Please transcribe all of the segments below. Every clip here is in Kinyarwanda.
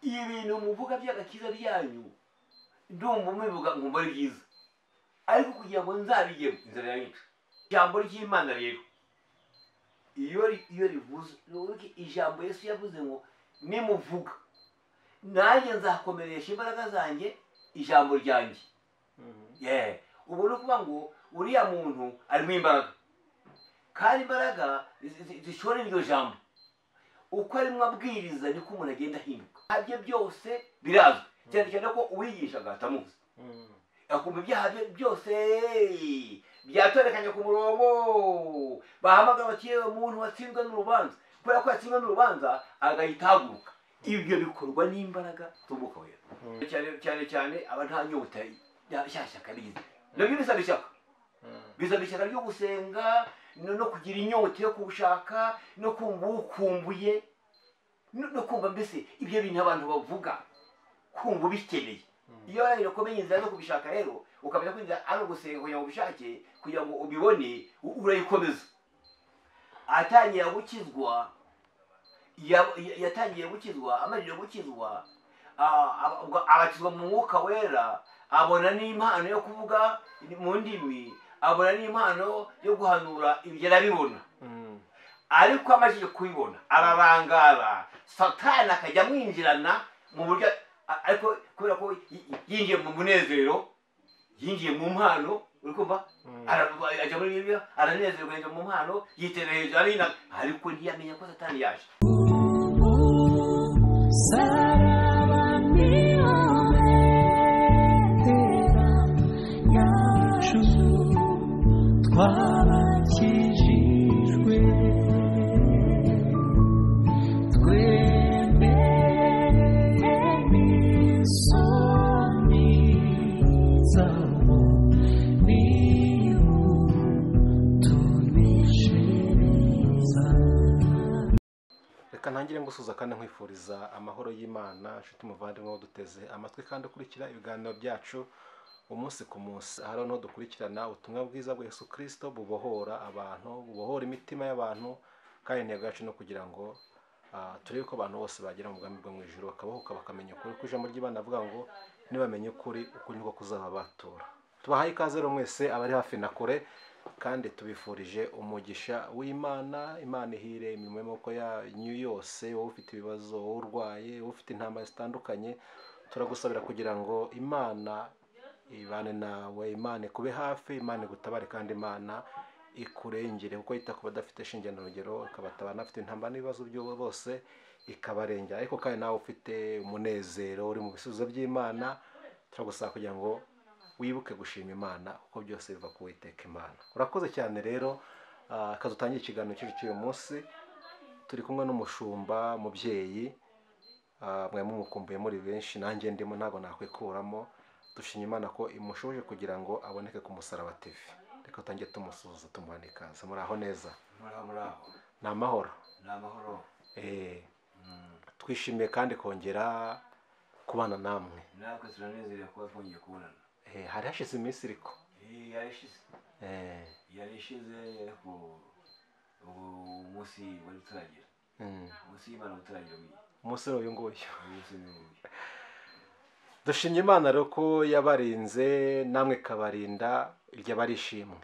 ibintu muvuga by'agakiza byanyu ndumva mubivuga nkumva ari byiza, ariko kugira ngo nzabigemo inzara yanyica. Ijambo ry'Imana rero iyo rivuze ijambo Yesu yavuze ngo nimuvuga nanjye nzakomeresha imbaraga zanjye ijambo ryanjye. Ubu ni ukuvuga ngo uriya muntu arimo imbaraga, kandi imbaraga zishora iryo jambo. Uko arimo abwiriza niko umuntu agenda ahinduka. Ibyo byose birazwi, cyane cyane ko uwigishaga atamuzi, akumva ibyaha byose byatorekanye ku murongo. Bahamagara bati yewe muntu watsinzwe n'urubanza, kubera ko yatsinzwe n'urubanza agahita ahaguruka. Ibyo bikorwa n'imbaraga z'Umwuka Wera. Cyane cyane aba nta nyota yashyaka bize. Nabyo bisaba ishyaka, bisaba ishyaka ryo gusenga no kugira inyota yo kubushaka no kumva ukumbuye no kumva mbese ibyo bintu abantu bavuga kumva bikeneye. Iyo rero komeye inzira zo kubishaka rero ukamenya kwinjira ari ugusenga kugira ngo ubishake kugira ngo ubibone urayikomeza. Atangiye gukizwa, yatangiye gukizwa, amarije gukizwa abakizwa mu Mwuka Wera, abona n'impano yo kuvuga mu ndimi, abona n'impano yo guhanura. Ibyo arabibona, ariko amajije kubibona ararangara, Satani akajya amwinjirana mu buryo, ariko kubera ko yinjiye mu munezero, yinjiye mu mpano, uri kumva ajya muri Bibiliya aranezerwa, yinjiye mu mpano, yitera hejuru arina, ariko ntiyamenya ko Satani yaje. twabakijijwe twemeye n'isoni zabo niyo tuneshereza. Reka ntangire ngusuza kandi nkwifuriza amahoro y'Imana, nshuti muvandimwe duteze amatwi kandi ukurikira ibiganiro byacu umunsi ku munsi. Hano no dukurikirana ubutumwa bwiza bwa Yesu Kristo bubohora abantu, bubohora imitima y'abantu, kandi intego yacu no kugira ngo turebe ko abantu bose bagira mu bwami bwo mu ijuru, bakabahuka bakamenya ukuri. Ku ijambo ry'Imana avuga ngo nibamenye ukuri, ukuri niko kuzaba batura. Tubahaye ikaze rero mwese abari hafi na kure, kandi tubifurije umugisha w'Imana. Imana ihire imirimo y'amaboko yanyu yose. Wowe ufite ibibazo, wowe urwaye, wowe ufite intambara zitandukanye, turagusabira kugira ngo Imana ibane nawe, Imana ikube hafi, Imana igutabare, kandi Imana ikurengere, kuko yita ku badafite shinge na rugero, ikabatabara n'abafite intambara n'ibibazo by'ubu bose ikabarengera. Ariko kandi nawe ufite umunezero uri mu bisubizo by'Imana, turagusaba kugira ngo wibuke gushima Imana, kuko byose biva ku Uwiteka Imana. Urakoze cyane rero. Kadutangiye ikiganiro cyacu cy'uyu munsi, turi kumwe n'umushumba mubyeyi, mwe mumukumbuye muri benshi, nanjye ndimo ntabwo nakwikuramo. Dushimye Imana ko imushoboje kugira ngo aboneke ku Musaraba TV. Reka tutangiye tumusuhuza, tumuha ikaze. Muraho neza? Muraho. Ni amahoro? Ni amahoro. Twishimiye kandi kongera kubana namwe. Natwe turanezerewe kuba twongeye kubonana. Hari hashize iminsi ariko. Yarishize ariko umunsi wari utaragira. Umunsi w'Imana utaragira. Umunsi uyu nguyu. Dushimye Imana rero ko yabarinze, namwe kabarinda, irya barishimwe.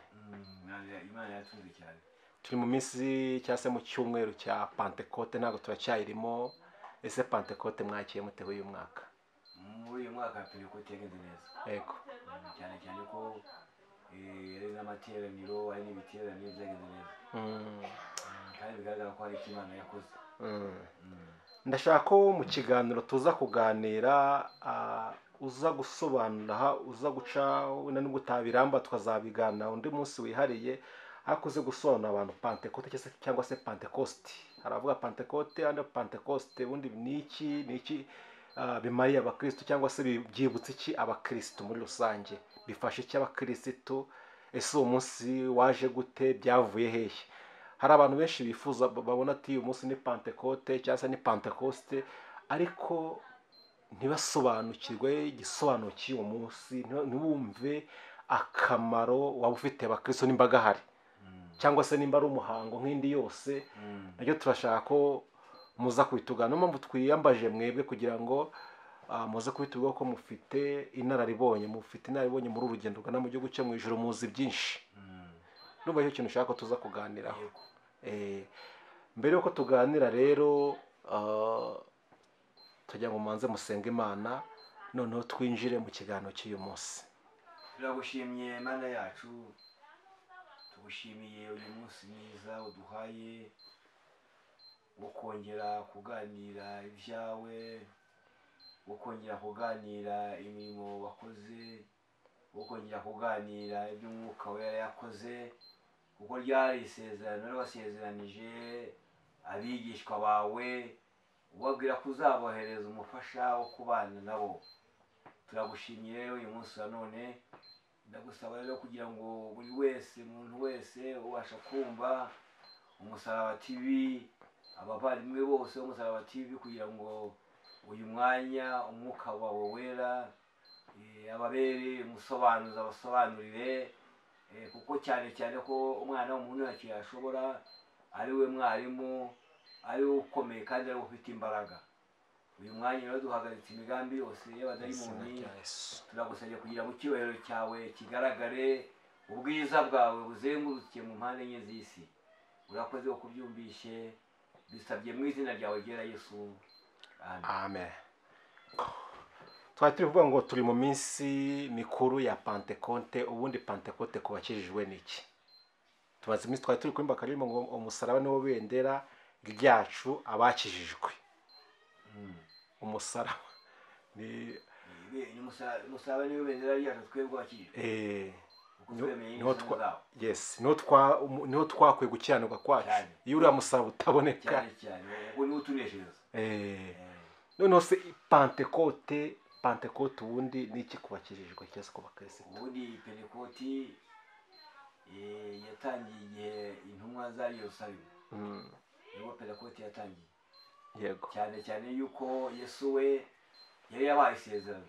Imana yatunze cyane. Turi mu minsi cyangwa se mu cyumweru cya Pentecote, ntabwo turacyayirimo. Ese Pentecote mwakiye mutewe uyu mwaka? Muri uyu mwaka Pentecote yagenze neza. Yego. Cyane cyane ko ari n'amateraniro, ari n'ibiteraniro byagenze neza. Kandi bigaragara ko hari icyo Imana yakoze. Ndashaka ko mu kiganiro tuza kuganira, uza gusobanura, uza guca wenda nubwo utabiramba tukazabigana undi munsi wihariye, hakuze gusobanura abantu Pentecote cyangwa se Pentecoste. Haravuga Pentecote andi Pentecoste, ubundi ni iki bimariye abakristo, cyangwa se byibutse iki abakristo muri rusange, bifasha iki abakristo? Ese uwo munsi waje gute? Byavuye hehe? Hari abantu benshi bifuza, babona ati uyu munsi ni Pentecote cyangwa se ni Pentecoste, ariko ntibasobanukirwe igisobanuro cy'uwo munsi, ntibumve akamaro waba ufite abakristo nimba gahari, cyangwa se nimba ari umuhango nk'indi yose. Nabyo turashaka ko muza kubitugana. Niyo mpamvu twiyambaje mwebwe kugira ngo muze kubitubwira ko mufite inararibonye muri uru rugendo rugana mu gihugu cyo mu ijoro, muzi byinshi. Numva icyo kintu ushaka ko tuza kuganiraho. Mbere yuko tuganira rero tugira ngo mubanze musenge Imana, noneho twinjire mu kiganiro cy'uyu munsi. Turagushimiye Mana yacu, tugushimiye uyu munsi mwiza uduhaye wo kongera kuganira ibyawe, wo kongera kuganira imirimo wakoze, wo kongera kuganira iby'umwuka wera yakoze, kuko ryari isezerano wasezeranije abigishwa bawe ubabwira ko uzabohereza umufasha wo kubana nabo. Turagushimiye rero uyu munsi wa none, ndagusaba rero kugira ngo buri wese, umuntu wese ubasha kumva Umusaraba TV, abavandimwe bose b'Umusaraba TV, kugira ngo uyu mwanya umwuka wawe wera ababere umusobanuzi, abasobanurire, kuko cyane cyane ko umwana w'umuntu ntacyo yashobora, ari we mwarimu, ari we ukomeye kandi ari we ufite imbaraga. Uyu mwanya rero duhagaritse imigambi yose y'abadayimoni, turagusabye kugira ngo icyubahiro cyawe kigaragare, ubwiza bwawe buzenguruke mu mpande enye z'isi. Urakoze wo kubyumvishe, bisabye mu izina ryawe ryera Yesu, amen. Twari turi kuvuga ngo turi mu minsi mikuru ya Pentekote. Ubundi Pentekote ku bakijijwe ni iki? Tumaze iminsi twari turi kurimba akaririmbo ngo umusaraba niwo bendera ryacu abakijijwe. Umusaraba ni umusaraba niwo bendera ryacu twebwe abakijijwe. niho twakwiye gukiranirwa kwacu. Iyo uriya musaraba utaboneka, ubu niwo utuneshereza. Noneho se Pentekote ubundi ni iki ku bakijijwe cyangwa se ku bakirisitu? Ubundi Pentekoti yatangiye igihe intumwa zari Yerusalemu. Niho Pentekoti yatangiye. Yego. Cyane cyane yuko Yesu we yari yabaye isezerano,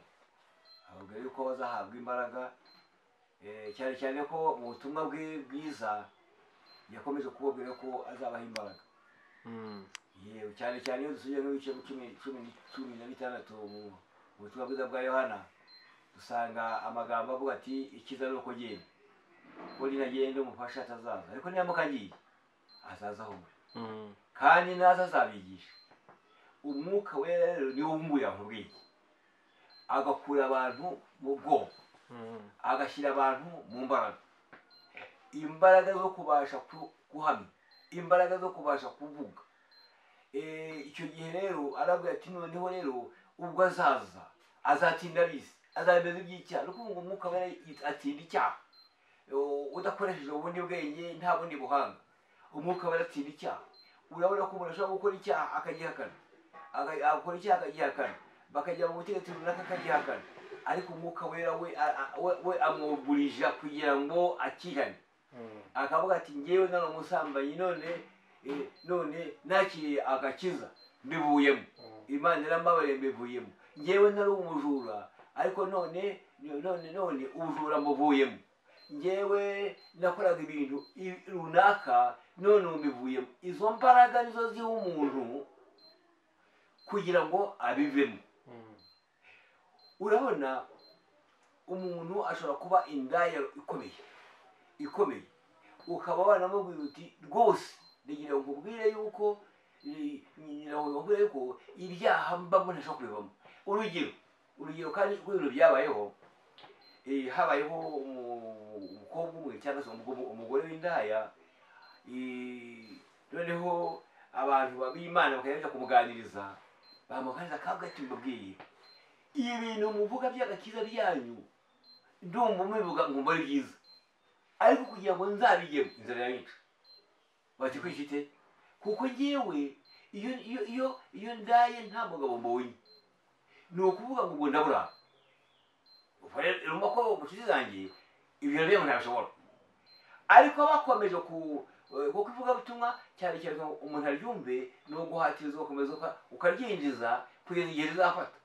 ababwira yuko bazahabwa imbaraga, cyane cyane ko mu butumwa bwe bwiza yakomeje kubabwira ko azabaha imbaraga. Yewe cyane cyane iyo dusubiye nk'ibice 16 mu butumwa bwiza bwa Yohana, dusanga amagambo avuga ati ikiza ari uko genda, ko ninagenda umufasha atazaza, ariko niyamuka agiye azaza aho muri, kandi naza azabigisha. Umwuka wera rero niwo wumbuye abantu ubwenge, agakura abantu mu bwoko, agashyira abantu mu mbaraga, imbaraga zo kubasha guhamya, imbaraga zo kubasha kuvuga. Icyo gihe rero arabwira ati noneho rero ubwo azaza azatinda bisi, azabeza iby'icyaha. No kuvuga umwuka wera atinda icyaha, udakoresheje ubundi bwenge, nta bundi buhanga. Umwuka wera atinda icyaha. Urabona ko umuntu ashobora gukora icyaha akagihakana, akora icyaha akagihakana, bakajya mu butegetsi runaka akagihakana, ariko umwuka wera we amwugurija kugira ngo akihane. Akavuga ati ngewe nari umusambanyi, none nakiriye agakiza mbivuyemo, Imana irambabariye mbivuyemo. Ngewe nari umujura, ariko none ubujura mbuvuyemo. Ngewe nakoraga ibintu runaka, none mbivuyemo. Izo mbaraga nizo ziha umuntu kugira ngo abivemo. Urabona umuntu ashobora kuba indaya ikomeye, ukaba wanamubwira uti rwose ndagira ngo nkubwire yuko ibyaha mbamo ntashobora kubivamo. Urugero kandi ibintu byabayeho, habayeho umukobwa umwe cyangwa se umugore w'indaya, noneho abantu b'Imana bakajya kumuganiriza, bamuganiriza akavuga ati mbabwiye ibintu muvuga by'agakiza ryanyu ndumva mubivuga nkumva ari byiza, ariko kugira ngo nzabigemo inzara yanyica. Bati kwishite, kuko ngewe iyo ndaye nta mugabo mbonye, ni ukuvuga ngo ndabura. Urumva ko ubucuti zanjye ibyo rero ntabishobora. Ariko bakomeje kuko ivuga butumwa cyane cyane umuntu aryumve, no guhatiriza ugakomeza ukaryinjiza kugeza igihe rizafata.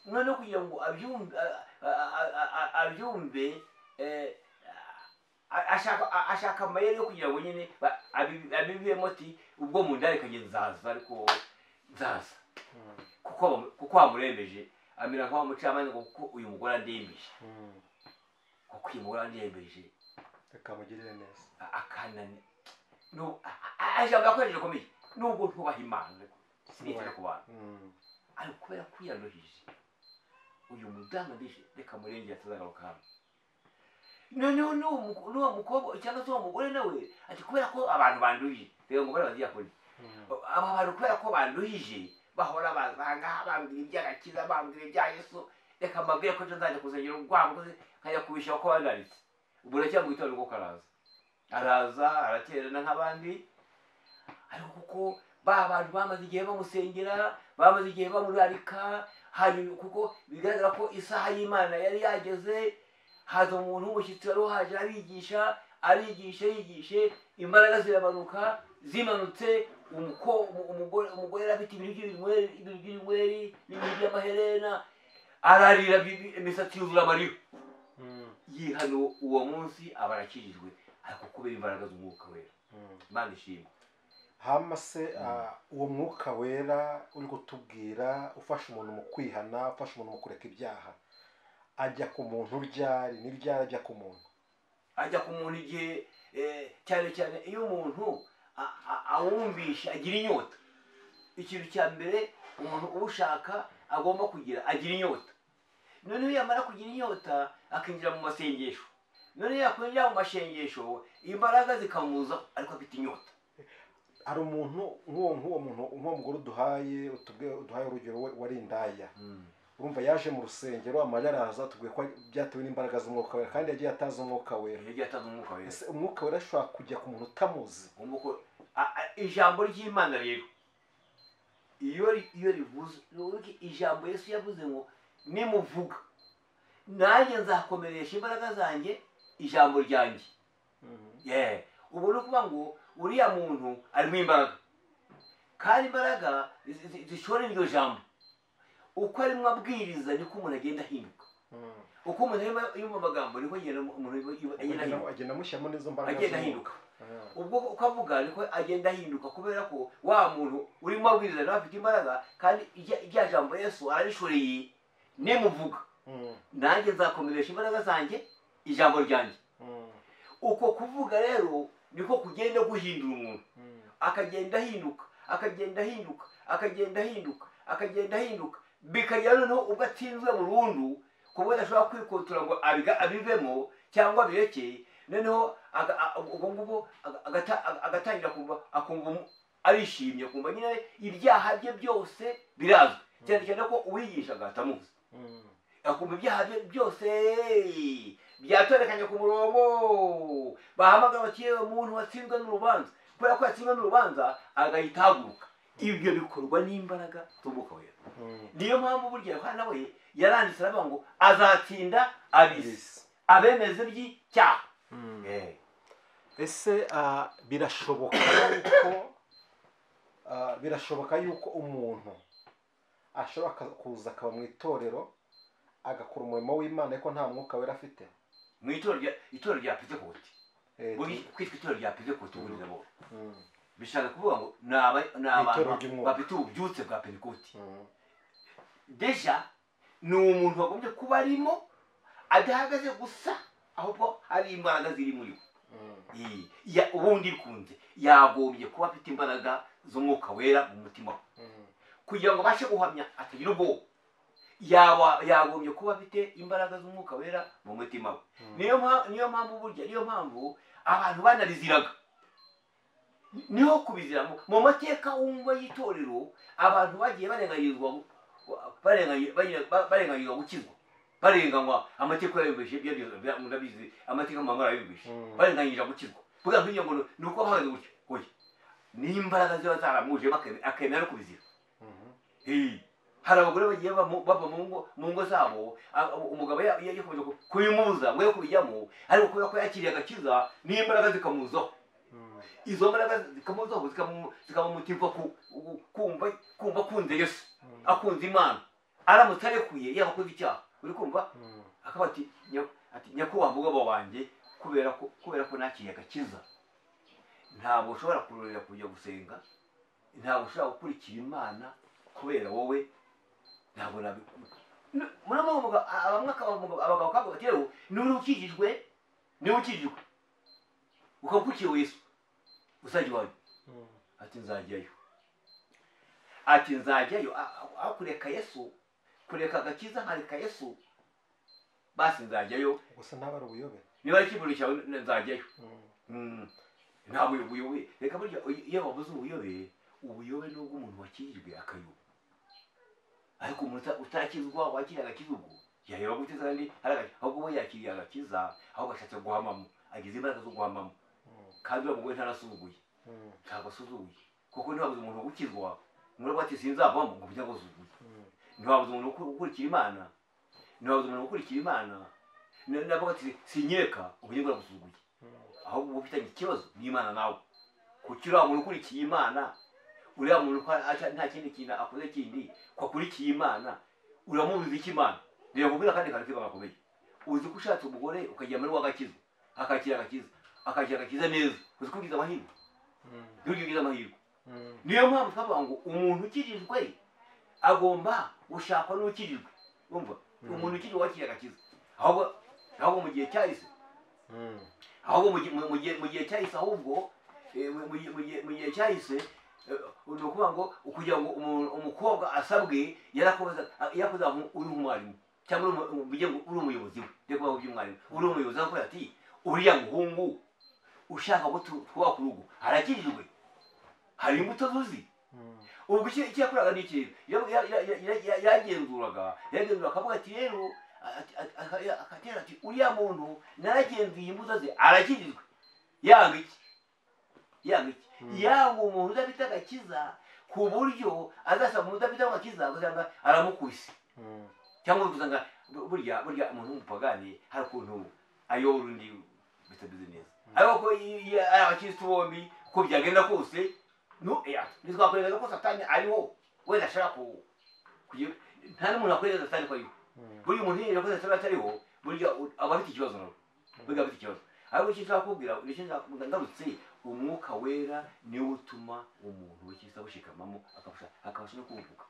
Noneho kugira ngo abyumve, ashaka amayeri yo kugira ngo nyine abivemo ati ubwo mu ndari kagenzaza, ariko nzaza kuko wamurembeje amera nk'abamucamanza ngo kuko uyu mugore andembeje kuko uyu mugore andembeje reka mugirire neza akanani ijambo yakoresheje komeye nubwo ntubaha imana sinitira ku bantu ariko kubera ko yaruhije uyu mudamu ndishe reka murengera atazagaruka hano noneho n'uwo mukobwa cyangwa se uwo mugore nawe ati kubera ko abantu banduhije reba umugore baziyakoni aba bantu kubera ko banduhije bahora bazanga bambwira iby'agakiza bambwira ibya Yesu reka mbabwire ko nzajya kuzengera urwango nkajya kubishyira ko bandaritse ubu racyari mu gitondo kuko araza araterana nk'abandi ariko kuko ba bantu bamaze igihe bamusengera bamaze igihe bamurarika hari kuko bigaragara ko isaha y'Imana yari yageze haza umuntu w'umushyitsi wari uhaje yigishe imbaraga zirabanuka zimanutse umugore yari afite ibintu by'inyweri n'ibintu by'amaherena ararira imisatsi yuzura amarira yihano uwo munsi aba arakijijwe ariko kubera imbaraga z'umwuka wera Imana ishimwe hama se uwo mwuka wera uri kutubwira ufasha umuntu mu kwihana ufasha umuntu mu kureka ibyaha ajya ku muntu ryari n'iryari ajya ku muntu ajya ku muntu igihe cyane cyane iyo umuntu awumvisha agira inyota ikintu cya mbere umuntu uwushaka agomba kugira agira inyota noneho yamara kugira inyota akinjira mu masengesho noneho yakwinjira mu masengesho imbaraga zikamuza ariko afite inyota hari umuntu nk'uwo mugore uduhaye urugero wari indaya urumva yaje mu rusengero amarira araza tubwiye ko byatewe n'imbaraga z'umwuka wera kandi yagiye atazi umwuka wera umwuka wera ashobora kujya ku muntu utamuzi ijambo ry'Imana rero iyo rivuze ijambo Yesu yavuze ngo nimuvuga nanjye nzakomeresha imbaraga zanjye ijambo ryanjye ubu ni ukuvuga ngo uriya muntu arimo imbaraga kandi imbaraga zishora iryo jambo uko arimo abwiriza niko umuntu agenda ahinduka uko umuntu yumva amagambo niko agenda amushyiramo n'izo mbaraga agenda ahinduka ubwo uko avuga niko agenda ahinduka kubera ko wa muntu urimo abwiriza nawe afite imbaraga kandi irya jambo Yesu ararishoreye nimuvuga nanjye nzakomeresha imbaraga zanjye ijambo ryanjye uko kuvuga rero niko kugenda guhindura umuntu akagenda ahinduka bikagera noneho ubwo atsinzwe burundu kuko adashobora kwikotora ngo abivemo cyangwa abireke noneho ubwo ngubwo agatangira akumva arishimye akumva nyine ibyaha bye byose birazwi cyane cyane ko uwigishaga atamuzi akumva ibyaha bye byose byatorekanye ku murongo bahamagara bati yewe muntu watsinzwe n'urubanza kubera ko yatsinzwe n'urubanza agahita ahaguruka ibyo bikorwa n'imbaraga z'umwuka wera niyo mpamvu burya Yohana nawe yaranditse aravuga ngo azatsinda ab'isi abemeze by'icyaha ese birashoboka yuko umuntu ashobora kuza akaba mu itorero agakora umurimo w'Imana ariko nta mwuka wera afite mu itorero rya Pentekote kwitwa itorero rya Pentekote ubundi nabo bishaka kuvuga ngo ni abantu bafite ububyutse bwa Pentekote deja ni umuntu wagombye kuba arimo adahagaze gusa ahubwo hari imbaraga ziri muri we ubundi bikunze yagombye kuba afite imbaraga z'umwuka wera mu mutima we kugira ngo abashe guhamya atagira ubwoba yagombye kuba afite imbaraga z'umwuka wera mu mutima we niyo mpamvu abantu banabiziraga niho kubizira mu mateka wumva y'itorero abantu bagiye barenganyizwa gukizwa barenganywa amateka yabibeshe murabizi amateka mamara yabibeshe barenganyije gukizwa kugira ngo ni uko bahagaze gutyo oya n'imbaraga ziba zaramuje akemera no kubizira hari abagore bagiye bava mu ngo zabo umugabo yakomeje kubimubuza ngo yo kubijyamo ariko kubera ko yakiriye agakiza n'imbaraga zikamuzaho izo mbaraga zikamuzaho zikamumotiva kumva akunze Yesu akunze Imana aramutse arekuye yaba akoze icyaha uri kumva akaba ati nyakubahwa mugabo wanjye kubera ko nakiriye agakiza ntabwo ushobora kurorera kujya gusenga ntabwo ushobora gukurikira imana kubera wowe ntabwo nabikunda muramuvuga abagabo kavuga ati rero niba ukijijwe ukakurikiye Yesu uzajya iwawe ati nzajyayo aho kureka Yesu kureka agakiza nkareka Yesu basi nzajyayo gusa ntabwo ari ubuyobe niba ari ikibuno cyawe nzajyayo ntabwo ubuyobe reka burya iyo bavuze ubuyobe ni ubw'umuntu wakijijwe akayoba ariko umuntu utarakizwa wakiriye agakiza ubwo yareba gute kandi ahubwo we yakiriye agakiza ahubwo ashatse guhamamo agize imbaraga zo guhamamo kandi uriya mugore ntarasuzuguye ntabwo asuzuguye kuko ntiwabuze umuntu gukizwa murabwo ati sinzavamo ngo bijya gusuzuguye ntiwabuze umuntu ukurikira imana navuga ati sinyereka uburyo bwo gusuzuguye ahubwo uba ufitanye ikibazo n'imana nawe kuko uriya muntu ukurikiye imana uriya muntu nta kindi kintu akoze kindi ko akurikiye imana uramubuza iki imana reba kubwira kandi kantu kiba gakomeye uzi ko ushatse umugore ukagira muri w'agakiza akakira agakiza neza uzi ko ugize amahirwe niyo mpamvu twavuga ngo umuntu ukijijwe agomba gushakwa n'ukijijwe umva umuntu ukijijwe wakiriye agakiza ahubwo mu gihe cyahise ahubwo mu gihe cyahise ni ukuvuga ngo kugira ngo umukobwa asabwe yarakoze uri nk'umwarimu cyangwa uri umuyobozi we reka kuvuga by'umwarimu uri umuyobozi aho ati uriya muhungu ushaka ko twubaka urugo arakijijwe hari imbuto zuzi ubwo icyo yakoraga ni ikintu yagenzuraga akavuga ati rero akatera ati uriya muntu naragenzuye imbuto ze arakijijwe yanga iki yanga umuntu udafite agakiza ku buryo azasaba umuntu udafite agakiza ugasanga aramukubise cyangwa ugasanga burya umuntu w'umupagani hari ukuntu ayobora undi bitameze neza ariko ko abakirisitu bombi uko byagenda kose ntitwakwereka ko satani ariho wenda ashaka kugira nta n'umuntu akwereka satani ko ariho burya umuntu yireba ko satani atariho burya aba afite ikibazo nawe ariko icyo nshaka kubwira ngarutse umwuka wera niwo utuma umuntu w'ikirisitu abushikamamo akabasha no kuvuga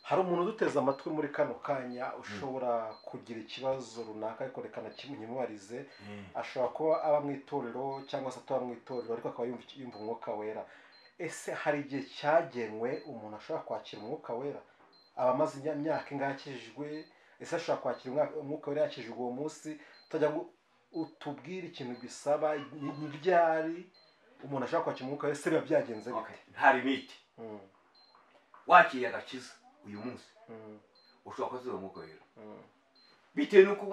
hari umuntu uduteze amatwi muri kano kanya ushobora kugira ikibazo runaka ariko reka nkimubarize ashobora kuba aba mu itorero cyangwa se ataba mu itorero ariko akaba yumva umwuka wera ese hari igihe cyagenwe umuntu ashobora kwakira umwuka wera aba amaze imyaka ingahe akijijwe ese ashobora kwakira umwuka wera yakijijwe uwo munsi tutajya ngo utubwire ikintu bisaba ni ryari umuntu ashobora kwakira umwuka wera ese biba byagenze bite nta limite wakiriye agakiza uyu munsi ushobora kwakira umwuka wera bitewe n'uko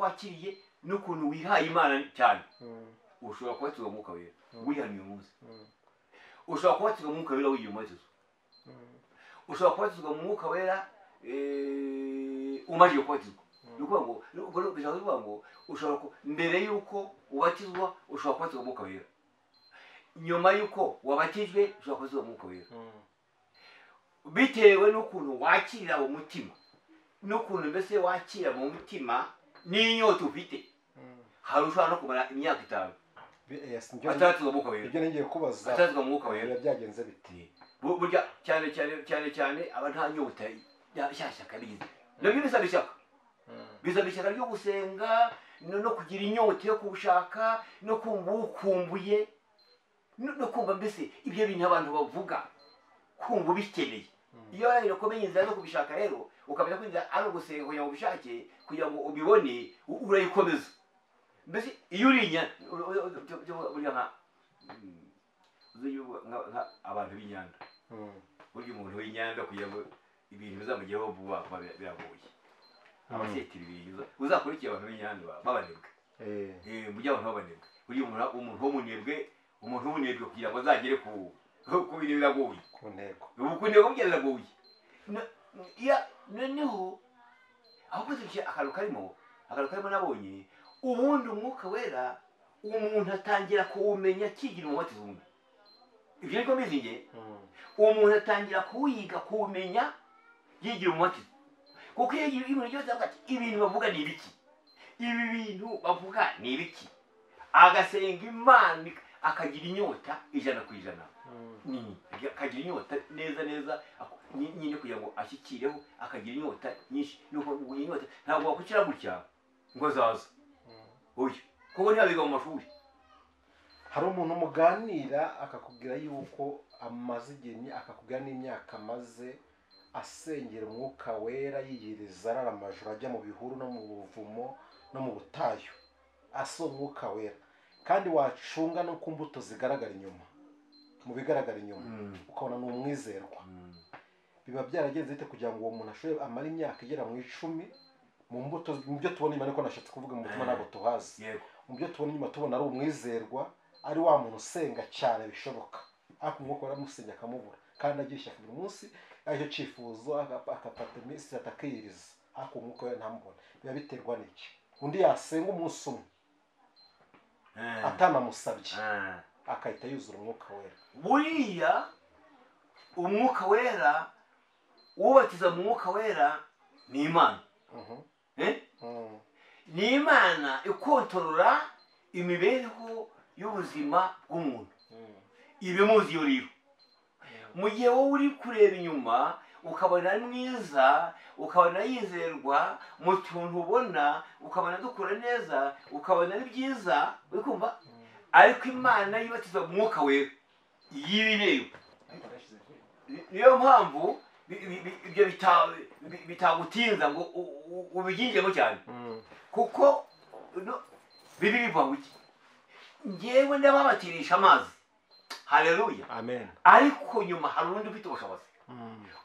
wakiriye n'ukuntu wihaye imana cyane ushobora kwakira umwuka wera wihaniye umunsi ushobora kwakira umwuka wera wiyumatiza ushobora kwakira umwuka wera umaze kubatizwa ni ukuvuga ngo ushobora mbere y'uko ubatizwa ushobora kwakira umwuka wera nyuma y'uko wabatijwe ushobora kwakira umwuka wera bitewe n'ukuntu wakirira mu mutima n'ukuntu mbese wakira mu mutima n'inyota ufite hari ushobora no kumara imyaka 5 ataratizwa umwuka wera ibyo ngiye kubaza ataratizwa umwuka wera byagenze biti burya cyane aba nta nyota yashyaka bigize nabyo bisaba ishyaka ryo gusenga no kugira inyota yo kubushaka no kumva ukumbuye no kumva mbese ibyo bintu abantu bavuga kumva ubikeneye iyo rero komeye inzira zo kubishaka rero ukamenya kwinjira ari ugusenga kugira ngo ubishake kugira ngo ubibone urayikomeza mbese iyo urinya burya nka abantu b'inyanda burya umuntu w'inyanda kugira ngo ibintu bizamugeho vuba biragoye abasetira ibintu uzakurikira abantu b'inyanda babanebwe burya abantu babanebwe burya umuntu w'umunebwe kugira ngo azagere ku bintu biragoye ku ntego burya biragoye noneho aho kuzikiye akantu karimo nabonye ubundi umwuka wera umuntu atangira kuwumenya akigira umubatizo umwe ibyo niko bizinge umuntu atangira kuwiga kuwumenya yigira umubatizo kuko iyo umuntu cyose avuga ati ibintu bavuga ni ibiki agasenga imana akagira inyota 100%. Akagira inyota neza nyine kugira ngo ashyikireho, akagira inyota nyinshi. Nuko inyota ntabwo wakukira gutya ngo zaza oya, kuko ntiyabiga mu mashuri. hari umuntu muganira akakubwira yuko amaze igihe, akakubwira n'imyaka amaze asengera umwuka wera, yiyiriza arara amajoro, ajya mu bihuru no mu buvumo no mu butayu asoma umwuka wera, kandi wacunga no ku mbuto zigaragara inyuma, mu bigaragara inyuma ukabona ni umwizerwa. Biba byaragenze bite kugira ngo uwo muntu ashobore amara imyaka igera mu 10 mu mbuto, mu byo tubona inyuma, niko nashatse kuvuga, mu mutima ntabwo tuhazi, mu byo tubona inyuma tubona ari umwizerwa, ari wa muntu usenga cyane bishoboka, ariko umwuka waramusenya akamubura, kandi agira ishyaka buri munsi aricyo cyifuzo, akafata iminsi atakiyiriza, ariko umwuka we ntamubona. Biba biterwa n'iki? Undi yasenga umunsi umwe atanamusabye akahita yuzura umwuka wera. Buriya umwuka wera, ubatiza mu mwuka wera ni Imana. Ni Imana ikontorora imibereho y'ubuzima bw'umuntu, ibimuzi yo rero. Mu gihe wowe uri kureba inyuma ukabona ari mwiza, ukabona yizerwa mu tuntu ubona, ukabona dukora neza, ukabona ari byiza, uri kumva, ariko Imana yibatiza mu mwuka wera y'ibireba. Niyo mpamvu ibyo bitagutinza ngo ubigingemo cyane, kuko bibi biva mu ki? Ngewe ndababatirisha amazi, haleluya, amen, ariko nyuma hari undi ufite ubushobozi,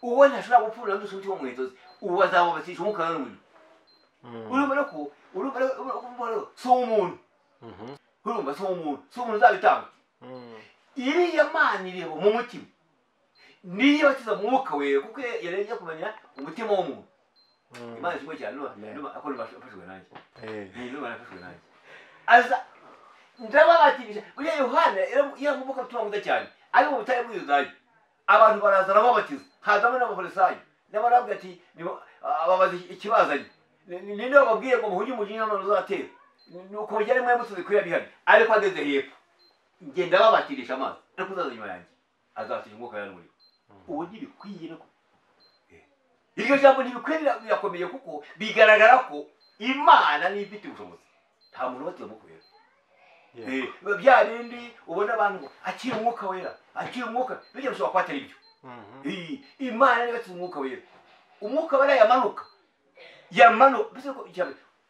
uwo ntashobora gupfura n'undi umutima mu nkweto ze, uwo azamubatisha umwuka n'umuriro. Urumva ko si umuntu, urumva si umuntu uzabitanga. Iriya Mana ireba mu mutima, niyo batiza mu mwuka wera, kuko yarebye kumenya umutima w'umuntu. Imana ishimwe cyane, akora bafashwe nanjye, nafashwe nanjye. Aza ndababatirisha. Uriya Yohana yaramubuka tubamuda cyane, ari mu butayu bw'Yudaya, abantu baraza arababatiza, hazamo n'abafarisayo n'abarabwira ati ababaza ikibazanye, ninde wababwiye ngo muhunge umujinya n'abantu uzatera, nuko mujyane mwe musubize kuri bihari. Ariko ageze hepfo, ngenda babatirisha amazi, ariko uzaza nyuma yanjye azatinya umwuka wera n'umuriro. Ubu ntibikwiye no iryo jambo ntibikwiye, birakomeye, kuko bigaragara ko Imana niyo ifite ubushobozi, nta muntu ubatiza umwuka wera. Bya bindi ubona abantu akira umwuka wera, akira umwuka, bijya bishobora kuba atari byo. Imana niyo ibatiza umwuka wera. Umwuka wera yamanuka,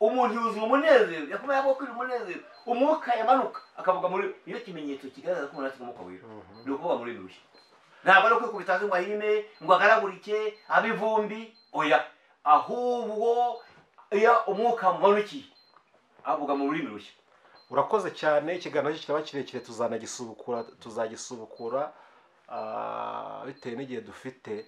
umuntu yuzuye umunezero, yakomeye abokira umunezero, umwuka yamanuka akavuga muri iyo kimenyetso kigaragaza ko umuntu afite umwuka wera, ni ukuvuga muri rushya. Ntabwo ari kwikubita hasi ngo ahime, ngo agaragurike abe ivumbi, oya, ahubwo iyo umwuka mumanukiye avuga mu rurimi rushya. Urakoze cyane, ikiganiro kiraba kirekire, tuzagisubukura bitewe n'igihe dufite.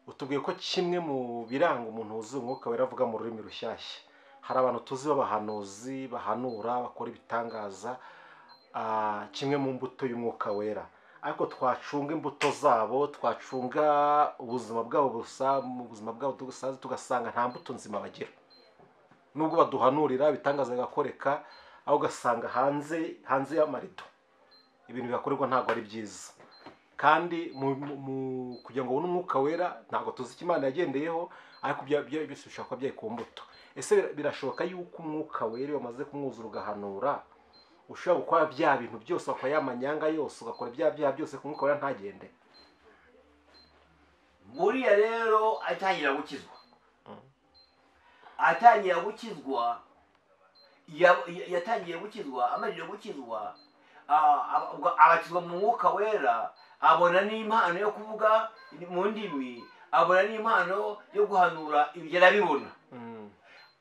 Utubwiye ko kimwe mu biranga umuntu wuzuye umwuka wera avuga mu rurimi rushyashya. Hari abantu tuzi b'abahanuzi bahanura, bakora ibitangaza, kimwe mu mbuto y'umwuka wera, ariko twacunga imbuto zabo, twacunga ubuzima bwabo busa, mu buzima bwabo tugasanga nta mbuto nzima bagira. Nubwo baduhanurira ibitangaza bigakoreka, aho ugasanga hanze y'amarido ibintu bigakorerwa ntabwo ari byiza. Kandi kugira ngo ubone umwuka wera ntabwo tuzi icyo Imana yagendeyeho, ariko byose bishobora kuba byari ku mbuto. Ese birashoboka yuko umwuka wera iyo wamaze kumwuzura ugahanura, ushobora gukora bya bintu byose, wakora ya manyanga yose, ugakora bya byaha byose, ku mwuka wera ntagende? Buriya rero atangira gukizwa, yatangiye gukizwa, amajije gukizwa, abatizwa mu mwuka wera, abona n'impano yo kuvuga mu ndimi, abona n'impano yo guhanura, ibyo arabibona.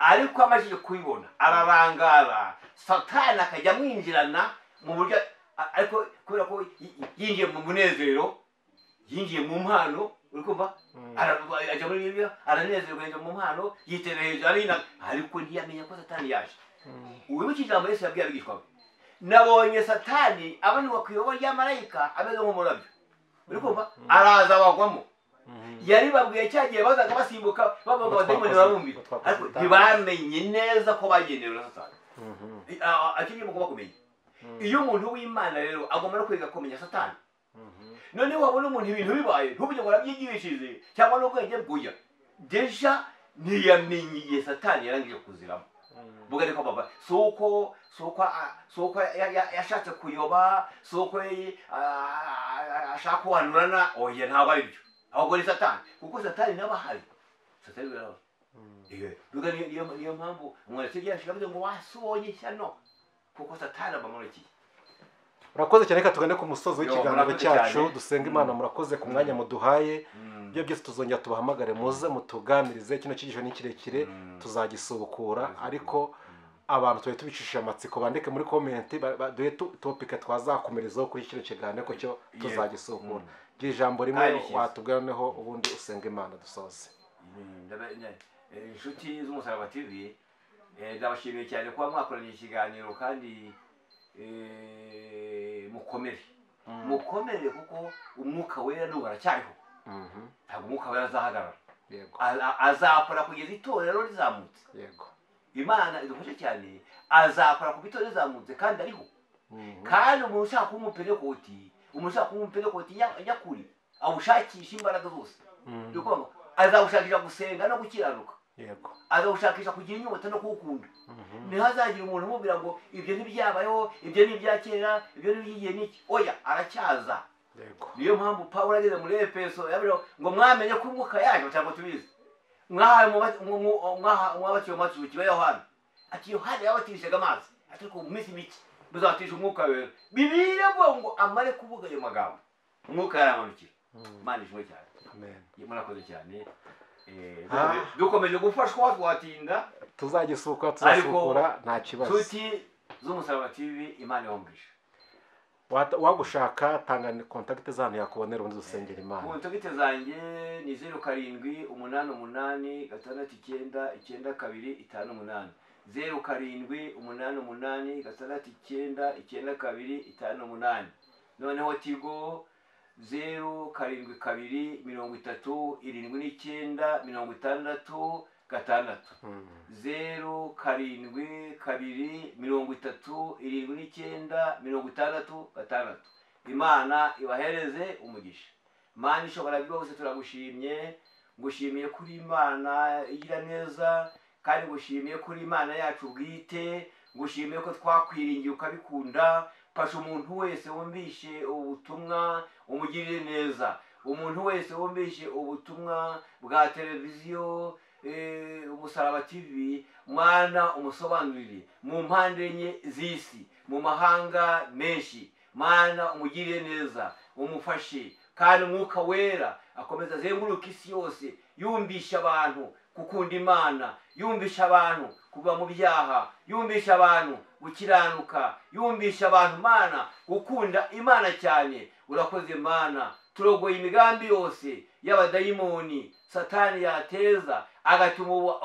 Ariko amajije kubibona ararangara, Satani akajya amwinjirana mu buryo, ariko kubera ko yinjiye mu munezero, yinjiye mu mpano, uri kumva, ajya muri Bibiliya, aranezerwa, yinjiye mu mpano, yitera hejuru, ariko ntiyamenya ko Satani yaje. Wibuke ijambo Yesu yabwiye abigishwa be, nabonye Satani abanirwa ku iyobo rya marayika ameze nk'umurabyo, uri kumva, araza bagwamo. Yari babwiye cyagiye bazaga basimbuka bavuga abadayimoni barumvira, ariko ntibamenye neza ko bagenewe na Satani. Akiri mu kuba kumenya iyo umuntu w'imana rero agomba no kwiga kumenya satani noneho wabona umuntu ibintu bibaye ntubujye ngo arabyigishije cyangwa n'ubwenge bwuya deja ntiyamenye satani yarangije kuziramo mvuga ariko baba suko yashatse kuyoba suko ashaka kuhanurana oya ntabwo ari byo ahubwo ni satani kuko satani n'abahari satani biraba duga niyo mpamvu umwanditsi yashikavuze ngo wasubonye ishyano kuko satani abamurukiye. Murakoze cyane, reka tugane ku musozo w'ikiganiro cyacu. Dusenga Imana. Murakoze ku mwanya muduhaye, ibyo byose tuzongera tubahamagare muze mutuganirize. Kino cyigisho ni kirekire tuzagisubukura, ariko abantu tuye tubicishije amatsiko bandike muri comment duhe topic twazakomerezaho kuri kino kiganiro ko cyo tuzagisubukura. Gira ijambo rimwe watubwiraneho ubundi usenga Imana dusoze. Inshuti z'Umusaraba TV ndabashimiye cyane kuba mwakoranye ikiganiro kandi mukomere kuko umwuka wera n'ubu aracyariho. Ntabwo umwuka wera azahagarara, azakora kugeza itorero rizamutse. Imana idufashe cyane, azakora ku itorero rizamutse kandi ariho. Kandi umuntu ushaka kuba umupenekoti nyakuri awushakisha imbaraga zose, azawushakisha gusenga no gukiranuka, azawushakisha kugira inyota no kuwukunda. Ntihazagira umuntu umubwira ngo ibyo ntibyabayeho, ibyo ni ibya kera, ibyo n'iby'igihe n'iki. Oya, aracyaza. Niyo mpamvu Pawulo ageze muri Efeso yabwira ngo mwamenye ko umwuka yaje cyangwa tubizi mwabatiwe amazi kiba Yohana, ati Yohana yabatishaga amazi, ati ko mu minsi mike muzabatisha umwuka wera. Bibiliya ngo amare kuvuga ayo magambo umwuka yaramanukira. Imana ishimwe cyane. Amen. Murakoze cyane. Dukomeje gufashwa twatinda tuzasukura nta kibazo. Tuti z'Umusaraba TV Imana ihombeje. Wagushaka tanga contact zanyu yakubonera ubundi dusengera Imana. Contact zanjye ni 0788699258 0788699258 noneho Tigo 0722307966 0722307966. Imana ibahereze umugisha. Imana ishobora byose turagushimye, ngushimiye kuri Imana igira neza, kandi ngushimiye kuri Imana yacu bwite, ngushimiye ko twakwiringiye ukabikunda. Pasha umuntu wese wumvishe ubutumwa umugirire neza, umuntu wese wumvishe ubutumwa bwa televiziyo Umusaraba TV, Mwana umusobanurire mu mpande enye z'isi, mu mahanga menshi. Mana umugirire neza, umufashe, kandi umwuka wera akomeza azenguruka isi yose yumvisha abantu gukunda Imana, yumvisha abantu kuva mu byaha, yumvisha abantu gukiranuka, yumvisha abantu Mana gukunda Imana cyane. Urakoze Mana, turogoye imigambi yose y'abadayimoni Satani yateza agatuma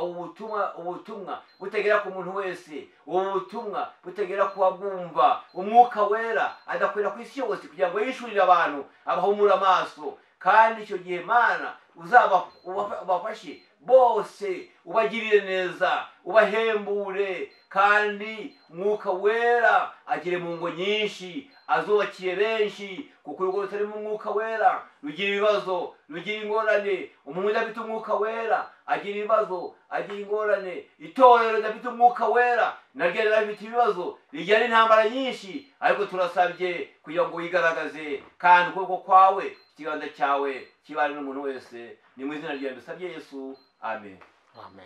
ubutumwa butegera ku muntu wese, ubutumwa butegera ku babwumva. Umwuka wera adakwira ku isi yose kugira ngo yishurire abantu, abahumura amaso. Kandi icyo gihe Mana ubafashe bose, ubagirire neza, ubahembure, kandi umwuka wera agire mu ngo nyinshi, azubakire benshi, kuko urugo rutarimo umwuka wera rugira ibibazo, rugira ingorane. Umuntu udafite umwuka wera agira ibibazo, agira ingorane. Itorero ridafite umwuka wera naryo rirafite ibibazo, rigira n'intambara nyinshi. Ariko turasabye kugira ngo wigaragaze, kandi ukuboko kwawe, ikiganza cyawe kibane n'umuntu wese. Ni mu izina ryawe dusabye Yesu. Amen. Amen.